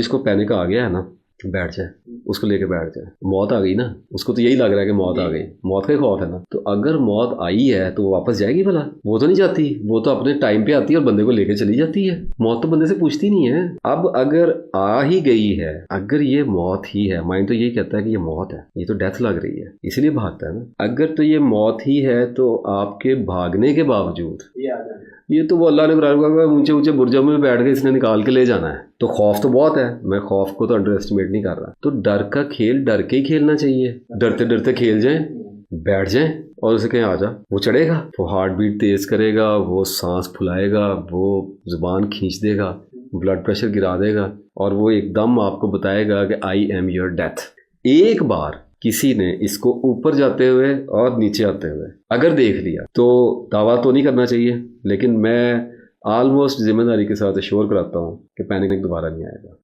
जिसको पैनिक आ गया है ना, बैठ जाए, उसको लेके बैठ जाए. मौत आ गई ना, उसको तो यही लग रहा है कि मौत आ गई, मौत का ही खौफ है ना. तो अगर मौत आई है तो वो वापस जाएगी भला? वो तो नहीं जाती, वो तो अपने टाइम पे आती है और बंदे को लेके चली जाती है. मौत तो बंदे से पूछती नहीं है. अब अगर आ ही गई है, अगर ये मौत ही है, माइंड तो यही कहता है कि ये मौत है, ये तो डेथ लग रही है, इसलिए भागता है ना. अगर तो ये मौत ही है तो आपके भागने के बावजूद ये तो वो अल्लाह ने कुरान में ऊंचे ऊंचे बुर्जों में बैठ के इसने निकाल के ले जाना है. तो खौफ तो बहुत है, मैं खौफ को तो अंडर एस्टिमेट नहीं कर रहा. तो डर का खेल डर के ही खेलना चाहिए. डरते डरते खेल जाएं, बैठ जाएं और उसे कहीं आ जा, वो चढ़ेगा, वो हार्ट बीट तेज करेगा, वो सांस फुलाएगा, वो जुबान खींच देगा, ब्लड प्रेशर गिरा देगा और वो एकदम आपको बताएगा कि आई एम योर डेथ. एक बार किसी ने इसको ऊपर जाते हुए और नीचे आते हुए अगर देख लिया तो दावा तो नहीं करना चाहिए, लेकिन मैं ऑलमोस्ट जिम्मेदारी के साथ एश्योर कराता हूँ कि पैनिक दोबारा नहीं आएगा.